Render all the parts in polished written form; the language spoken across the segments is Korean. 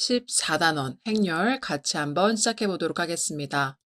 14단원 행렬 같이 한번 시작해 보도록 하겠습니다.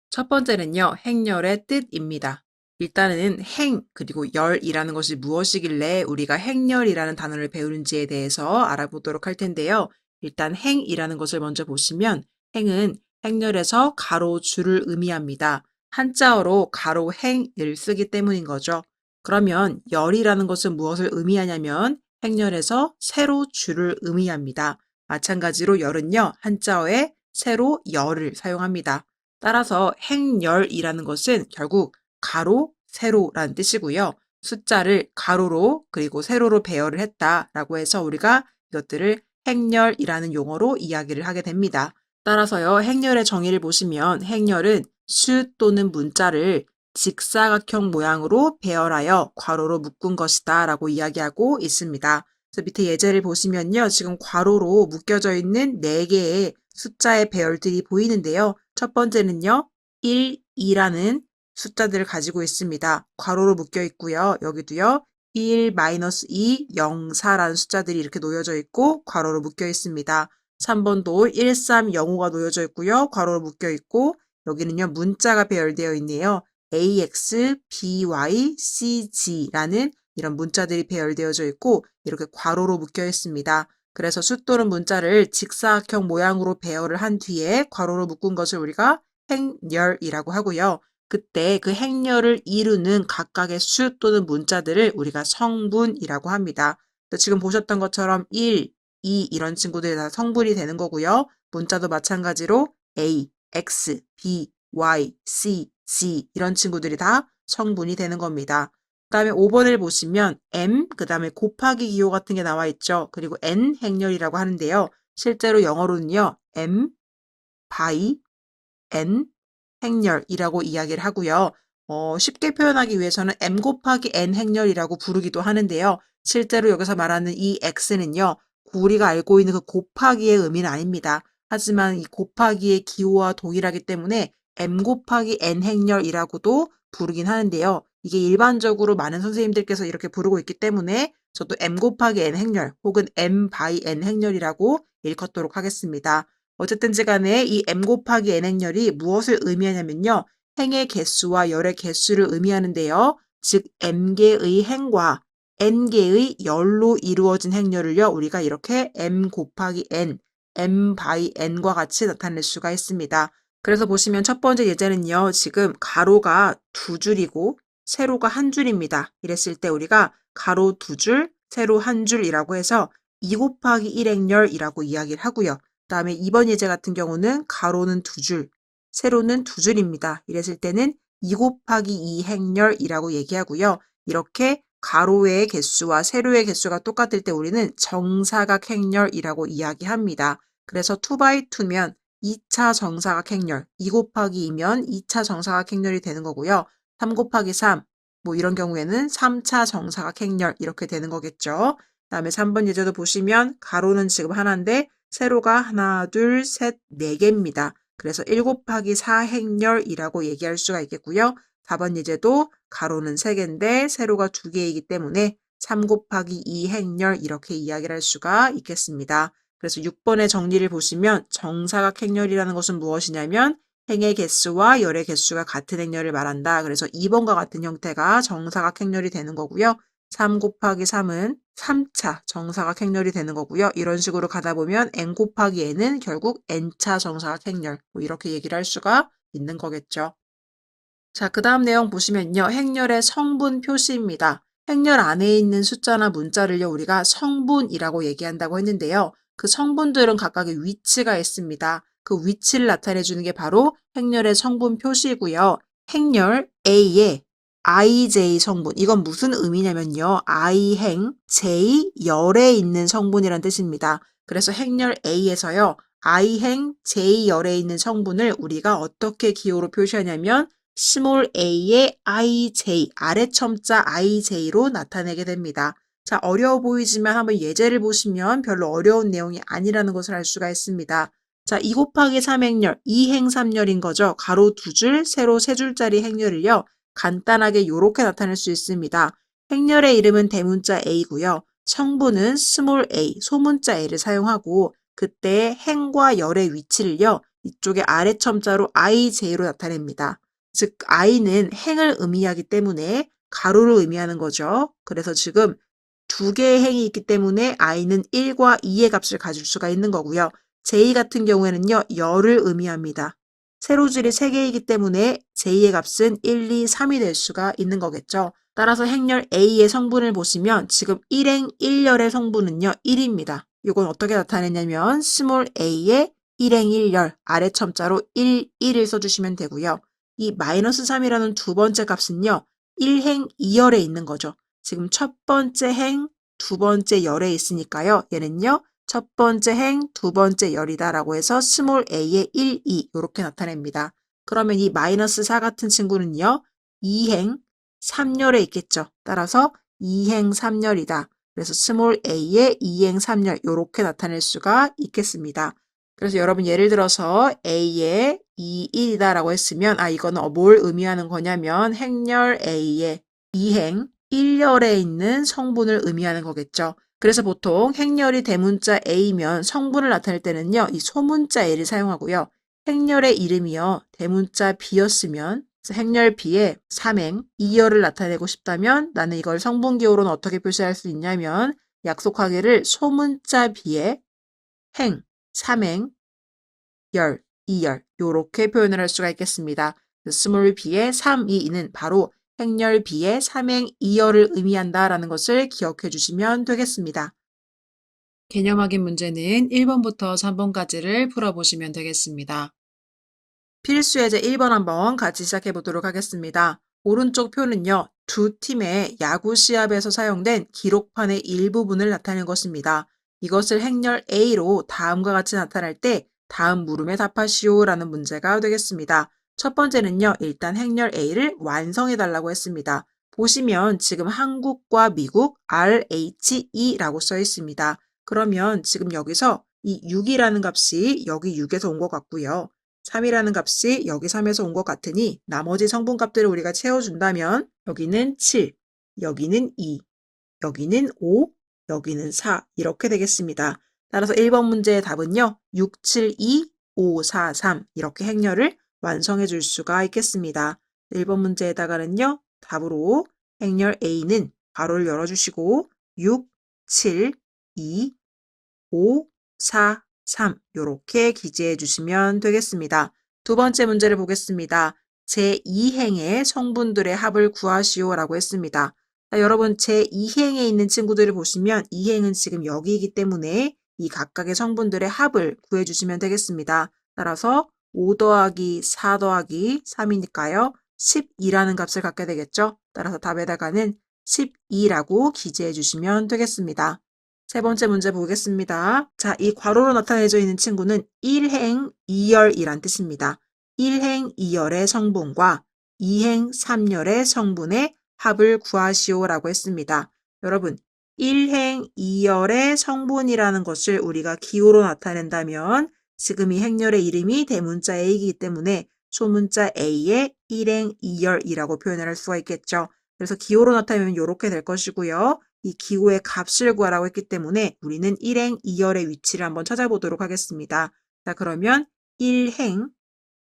첫 번째는요, 행렬의 뜻입니다. 일단은 행 그리고 열이라는 것이 무엇이길래 우리가 행렬이라는 단어를 배우는지에 대해서 알아보도록 할 텐데요. 일단 행이라는 것을 먼저 보시면 행은 행렬에서 가로 줄을 의미합니다. 한자어로 가로 행을 쓰기 때문인 거죠. 그러면 열이라는 것은 무엇을 의미하냐면 행렬에서 세로 줄을 의미합니다. 마찬가지로 열은요, 한자어에 세로 열을 사용합니다. 따라서 행열이라는 것은 결국 가로, 세로라는 뜻이고요. 숫자를 가로로 그리고 세로로 배열을 했다라고 해서 우리가 이것들을 행렬이라는 용어로 이야기를 하게 됩니다. 따라서요, 행렬의 정의를 보시면 행렬은 수 또는 문자를 직사각형 모양으로 배열하여 괄호로 묶은 것이다 라고 이야기하고 있습니다. 그래서 밑에 예제를 보시면요. 지금 괄호로 묶여져 있는 4개의 숫자의 배열들이 보이는데요. 첫 번째는요. 1, 2라는 숫자들을 가지고 있습니다. 괄호로 묶여 있고요. 여기도요. 1, -2, 0, 4라는 숫자들이 이렇게 놓여져 있고 괄호로 묶여 있습니다. 3번도 1, 3, 0, 5가 놓여져 있고요. 괄호로 묶여 있고 여기는요. 문자가 배열되어 있네요. AX, BY, CG라는 이런 문자들이 배열되어져 있고 이렇게 괄호로 묶여 있습니다. 그래서 수 또는 문자를 직사각형 모양으로 배열을 한 뒤에 괄호로 묶은 것을 우리가 행렬이라고 하고요. 그때 그 행렬을 이루는 각각의 수 또는 문자들을 우리가 성분이라고 합니다. 지금 보셨던 것처럼 1, 2 이런 친구들이 다 성분이 되는 거고요. 문자도 마찬가지로 A, X, B, Y, C, G 이런 친구들이 다 성분이 되는 겁니다. 그 다음에 5번을 보시면 M, 그 다음에 곱하기 기호 같은 게 나와 있죠. 그리고 N 행렬이라고 하는데요. 실제로 영어로는요. M, by, N 행렬이라고 이야기를 하고요. 쉽게 표현하기 위해서는 M 곱하기 N 행렬이라고 부르기도 하는데요. 실제로 여기서 말하는 이 X는요. 우리가 알고 있는 그 곱하기의 의미는 아닙니다. 하지만 이 곱하기의 기호와 동일하기 때문에 M 곱하기 N 행렬이라고도 부르긴 하는데요. 이게 일반적으로 많은 선생님들께서 이렇게 부르고 있기 때문에 저도 M 곱하기 N 행렬 혹은 M by N 행렬이라고 일컫도록 하겠습니다. 어쨌든지 간에 이 M 곱하기 N 행렬이 무엇을 의미하냐면요. 행의 개수와 열의 개수를 의미하는데요. 즉 M개의 행과 N개의 열로 이루어진 행렬을요. 우리가 이렇게 M 곱하기 N, M by N과 같이 나타낼 수가 있습니다. 그래서 보시면 첫 번째 예제는요. 지금 가로가 2줄이고 세로가 1줄입니다. 이랬을 때 우리가 가로 2줄, 세로 1줄이라고 해서 2 곱하기 1 행렬이라고 이야기를 하고요. 그 다음에 2번 예제 같은 경우는 가로는 2줄, 세로는 2줄입니다. 이랬을 때는 2 곱하기 2 행렬이라고 얘기하고요. 이렇게 가로의 개수와 세로의 개수가 똑같을 때 우리는 정사각 행렬이라고 이야기합니다. 그래서 2x2면 2차 정사각 행렬, 2 곱하기 2면 2차 정사각 행렬이 되는 거고요. 3 곱하기 3, 뭐 이런 경우에는 3차 정사각 행렬 이렇게 되는 거겠죠. 그다음에 3번 예제도 보시면 가로는 지금 하나인데 세로가 하나, 둘, 셋, 4개입니다. 그래서 1 곱하기 4 행렬이라고 얘기할 수가 있겠고요. 4번 예제도 가로는 3개인데 세로가 2개이기 때문에 3 곱하기 2 행렬 이렇게 이야기를 할 수가 있겠습니다. 그래서 6번의 정리를 보시면 정사각 행렬이라는 것은 무엇이냐면 행의 개수와 열의 개수가 같은 행렬을 말한다. 그래서 2번과 같은 형태가 정사각 행렬이 되는 거고요. 3 곱하기 3은 3차 정사각 행렬이 되는 거고요. 이런 식으로 가다 보면 n 곱하기 n은 결국 n차 정사각 행렬 뭐 이렇게 얘기를 할 수가 있는 거겠죠. 자, 그 다음 내용 보시면요. 행렬의 성분 표시입니다. 행렬 안에 있는 숫자나 문자를요. 우리가 성분이라고 얘기한다고 했는데요. 그 성분들은 각각의 위치가 있습니다. 그 위치를 나타내 주는 게 바로 행렬의 성분 표시이고요. 행렬 A의 IJ 성분. 이건 무슨 의미냐면요. I행, J, 열에 있는 성분이란 뜻입니다. 그래서 행렬 A에서요. I행, J 열에 있는 성분을 우리가 어떻게 기호로 표시하냐면 스몰 a의 ij, 아래 첨자 ij로 나타내게 됩니다. 자, 어려워 보이지만 한번 예제를 보시면 별로 어려운 내용이 아니라는 것을 알 수가 있습니다. 자, 2 곱하기 3 행렬, 2행 3열인 거죠. 가로 2줄, 세로 3줄짜리 행렬을요. 간단하게 이렇게 나타낼 수 있습니다. 행렬의 이름은 대문자 a고요. 성분은 스몰 a, 소문자 a를 사용하고 그때 행과 열의 위치를요. 이쪽에 아래 첨자로 ij로 나타냅니다. 즉 i는 행을 의미하기 때문에 가로를 의미하는 거죠. 그래서 지금 두 개의 행이 있기 때문에 i는 1과 2의 값을 가질 수가 있는 거고요. j 같은 경우에는요. 열을 의미합니다. 세로줄이 3개이기 때문에 j의 값은 1, 2, 3이 될 수가 있는 거겠죠. 따라서 행렬 A의 성분을 보시면 지금 1행 1열의 성분은요. 1입니다. 이건 어떻게 나타내냐면 스몰 a의 1행 1열 아래 첨자로 1, 1을 써주시면 되고요. 이 마이너스 3이라는 두 번째 값은요. 1행 2열에 있는 거죠. 지금 첫 번째 행, 두 번째 열에 있으니까요. 얘는요. 첫 번째 행, 두 번째 열이다라고 해서 스몰 a의 1, 2 이렇게 나타냅니다. 그러면 이 마이너스 4 같은 친구는요. 2행 3열에 있겠죠. 따라서 2행 3열이다. 그래서 스몰 a의 2행 3열 이렇게 나타낼 수가 있겠습니다. 그래서 여러분 예를 들어서 a의 2, 1이다라고 했으면 이거는 뭘 의미하는 거냐면 행렬 a의 2행 1열에 있는 성분을 의미하는 거겠죠. 그래서 보통 행렬이 대문자 a면 성분을 나타낼 때는요. 이 소문자 a를 사용하고요. 행렬의 이름이요. 대문자 b였으면 행렬 b의 3행 2열을 나타내고 싶다면 나는 이걸 성분기호로는 어떻게 표시할 수 있냐면 약속하기를 소문자 b의 행 3행 열 2열 이렇게 표현을 할 수가 있겠습니다. 스몰 b의 3, 2, 2는 바로 행렬 b의 3행 2열을 의미한다라는 것을 기억해 주시면 되겠습니다. 개념 확인 문제는 1번부터 3번까지를 풀어보시면 되겠습니다. 필수 예제 1번 한번 같이 시작해 보도록 하겠습니다. 오른쪽 표는요. 두 팀의 야구 시합에서 사용된 기록판의 일부분을 나타낸 것입니다. 이것을 행렬 A로 다음과 같이 나타날 때 다음 물음에 답하시오 라는 문제가 되겠습니다. 첫 번째는요. 일단 행렬 A를 완성해 달라고 했습니다. 보시면 지금 한국과 미국 RHE라고 써 있습니다. 그러면 지금 여기서 이 6이라는 값이 여기 6에서 온 것 같고요. 3이라는 값이 여기 3에서 온 것 같으니 나머지 성분값들을 우리가 채워준다면 여기는 7, 여기는 2, 여기는 5, 여기는 4 이렇게 되겠습니다. 따라서 1번 문제의 답은요. 6, 7, 2, 5, 4, 3 이렇게 행렬을 완성해 줄 수가 있겠습니다. 1번 문제에다가는요. 답으로 행렬 A는 괄호를 열어주시고 6, 7, 2, 5, 4, 3 이렇게 기재해 주시면 되겠습니다. 두 번째 문제를 보겠습니다. 제2행의 성분들의 합을 구하시오 라고 했습니다. 자, 여러분 제2행에 있는 친구들을 보시면 2행은 지금 여기이기 때문에 이 각각의 성분들의 합을 구해주시면 되겠습니다. 따라서 5 더하기 4 더하기 3이니까요. 12라는 값을 갖게 되겠죠. 따라서 답에다가는 12라고 기재해 주시면 되겠습니다. 세 번째 문제 보겠습니다. 자, 이 괄호로 나타내져 있는 친구는 1행 2열이란 뜻입니다. 1행 2열의 성분과 2행 3열의 성분의 합을 구하시오 라고 했습니다. 여러분, 1행 2열의 성분이라는 것을 우리가 기호로 나타낸다면 지금 이 행렬의 이름이 대문자 A이기 때문에 소문자 A의 1행 2열이라고 표현을 할 수가 있겠죠. 그래서 기호로 나타내면 이렇게 될 것이고요. 이 기호의 값을 구하라고 했기 때문에 우리는 1행 2열의 위치를 한번 찾아보도록 하겠습니다. 자, 그러면 1행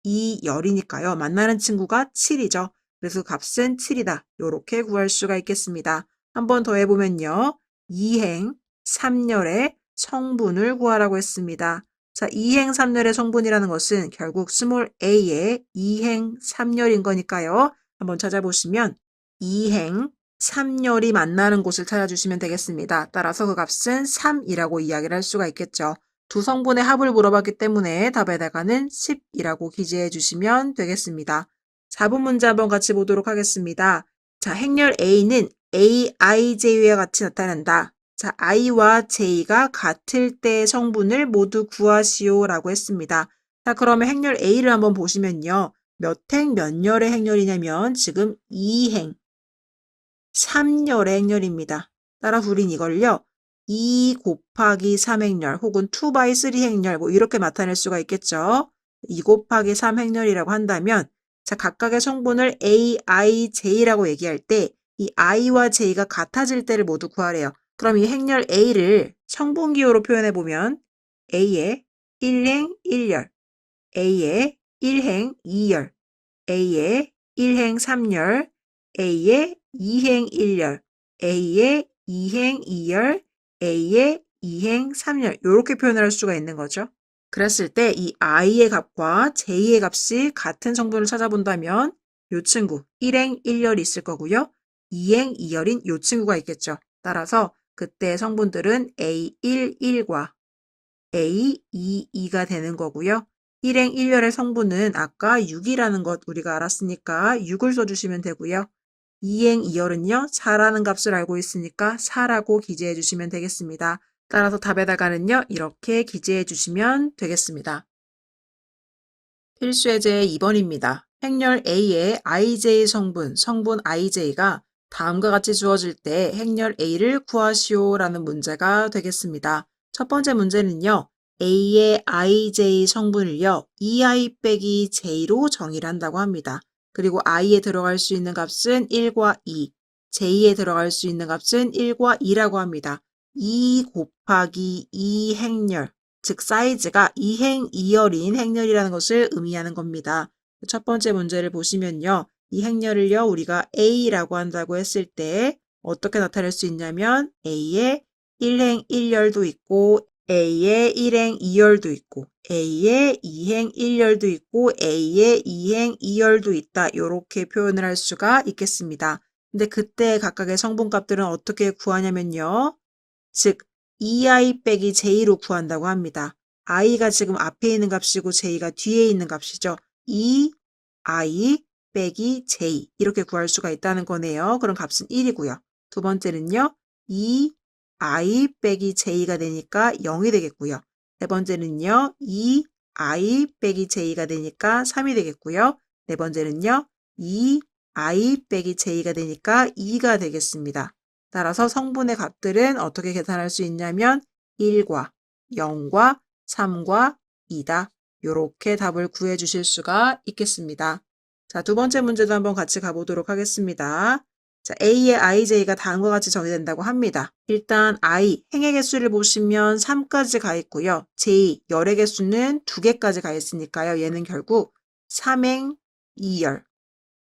2열이니까요. 만나는 친구가 7이죠. 그래서 값은 7이다. 이렇게 구할 수가 있겠습니다. 한번 더 해보면요. 2행 3열의 성분을 구하라고 했습니다. 자, 2행 3열의 성분이라는 것은 결국 스몰 a의 2행 3열인 거니까요. 한번 찾아보시면 2행 3열이 만나는 곳을 찾아주시면 되겠습니다. 따라서 그 값은 3이라고 이야기를 할 수가 있겠죠. 두 성분의 합을 물어봤기 때문에 답에다가는 10이라고 기재해 주시면 되겠습니다. 4번 문제 한번 같이 보도록 하겠습니다. 자, 행렬 A는 A, I, J와 같이 나타난다. 자, I와 J가 같을 때의 성분을 모두 구하시오 라고 했습니다. 자, 그러면 행렬 A를 한번 보시면요. 몇 행 몇 열의 행렬이냐면 지금 2행 3열의 행렬입니다. 따라서 우린 이걸요. 2 곱하기 3행렬 혹은 2/3 행렬 뭐 이렇게 나타낼 수가 있겠죠. 2 곱하기 3 행렬이라고 한다면 자 각각의 성분을 A, I, J라고 얘기할 때 이 I와 J가 같아질 때를 모두 구하래요. 그럼 이 행렬 A를 성분기호로 표현해 보면 A의 1행 1열, A의 1행 2열, A의 1행 3열, A의 2행 1열, A의 2행 2열, A의 2행 3열 이렇게 표현을 할 수가 있는 거죠. 그랬을 때 이 i의 값과 j의 값이 같은 성분을 찾아본다면 이 친구 1행 1열이 있을 거고요. 2행 2열인 이 친구가 있겠죠. 따라서 그때 성분들은 A1, 1과 A2, 2가 되는 거고요. 1행 1열의 성분은 아까 6이라는 것 우리가 알았으니까 6을 써주시면 되고요. 2행 2열은요. 4라는 값을 알고 있으니까 4라고 기재해 주시면 되겠습니다. 따라서 답에다가는요. 이렇게 기재해 주시면 되겠습니다. 필수예제 2번입니다. 행렬 A의 IJ 성분 IJ가 다음과 같이 주어질 때 행렬 A를 구하시오 라는 문제가 되겠습니다. 첫 번째 문제는요. A의 IJ 성분을요. EI 빼기 J로 정의를 한다고 합니다. 그리고 I에 들어갈 수 있는 값은 1과 2, J에 들어갈 수 있는 값은 1과 2라고 합니다. 2 곱하기 2 행렬, 즉 사이즈가 2행 2열인 행렬이라는 것을 의미하는 겁니다. 첫 번째 문제를 보시면요. 이 행렬을요. 우리가 A라고 한다고 했을 때 어떻게 나타낼 수 있냐면 A의 1행 1열도 있고 A의 1행 2열도 있고 A의 2행 1열도 있고 A의 2행 2열도 있다. 이렇게 표현을 할 수가 있겠습니다. 근데 그때 각각의 성분값들은 어떻게 구하냐면요. 즉 EI 빼기 J로 구한다고 합니다. I가 지금 앞에 있는 값이고 J가 뒤에 있는 값이죠. EI 빼기 J 이렇게 구할 수가 있다는 거네요. 그럼 값은 1이고요. 두 번째는요. EI 빼기 J가 되니까 0이 되겠고요. 세 번째는요. EI 빼기 J가 되니까 3이 되겠고요. 네 번째는요. EI 빼기 J가 되니까 2가 되겠습니다. 따라서 성분의 값들은 어떻게 계산할 수 있냐면 1과 0과 3과 2다. 이렇게 답을 구해 주실 수가 있겠습니다. 자, 두 번째 문제도 한번 같이 가보도록 하겠습니다. 자, A의 IJ가 다음과 같이 정의된다고 합니다. 일단 I, 행의 개수를 보시면 3까지 가 있고요. J, 열의 개수는 2개까지 가 있으니까요. 얘는 결국 3행 2열.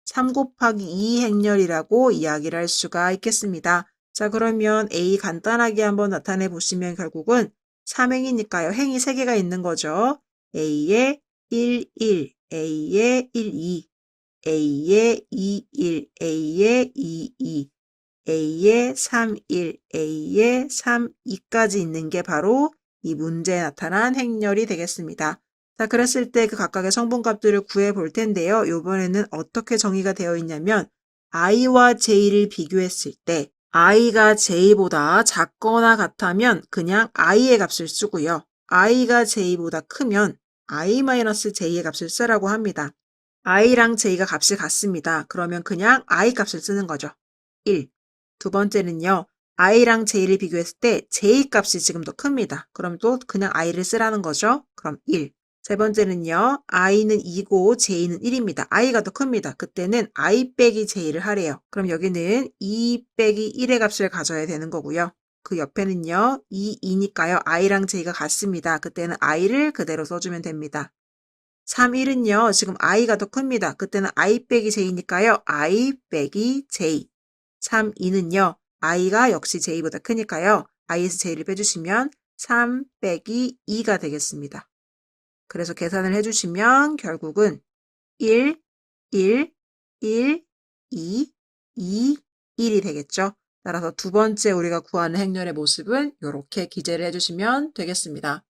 3 곱하기 2 행렬이라고 이야기를 할 수가 있겠습니다. 자, 그러면 A 간단하게 한번 나타내 보시면 결국은 3행이니까요. 행이 3개가 있는 거죠. A의 1, 1, A의 1, 2, A의 2, 1, A의 2, 2, A의 3, 1, A의 3, 2까지 있는 게 바로 이 문제에 나타난 행렬이 되겠습니다. 자, 그랬을 때 그 각각의 성분값들을 구해 볼 텐데요. 이번에는 어떻게 정의가 되어 있냐면 i와 j를 비교했을 때 i가 j보다 작거나 같다면 그냥 i의 값을 쓰고요. i가 j보다 크면 i-j의 값을 쓰라고 합니다. i랑 j가 값이 같습니다. 그러면 그냥 i 값을 쓰는 거죠. 1. 두 번째는요. i랑 j를 비교했을 때 j 값이 지금 더 큽니다. 그럼 또 그냥 i를 쓰라는 거죠. 그럼 1. 세 번째는요. i는 2고 j는 1입니다. i가 더 큽니다. 그때는 i 빼기 j를 하래요. 그럼 여기는 2 빼기 1의 값을 가져야 되는 거고요. 그 옆에는요. 2니까요. i랑 j가 같습니다. 그때는 i를 그대로 써주면 됩니다. 3, 1은요. 지금 i가 더 큽니다. 그때는 i 빼기 j니까요. i 빼기 j. 3, 2는요. i가 역시 j보다 크니까요. i에서 j를 빼주시면 3 빼기 2가 되겠습니다. 그래서 계산을 해주시면 결국은 1, 1, 1, 2, 2, 1이 되겠죠. 따라서 두 번째 우리가 구하는 행렬의 모습은 이렇게 기재를 해주시면 되겠습니다.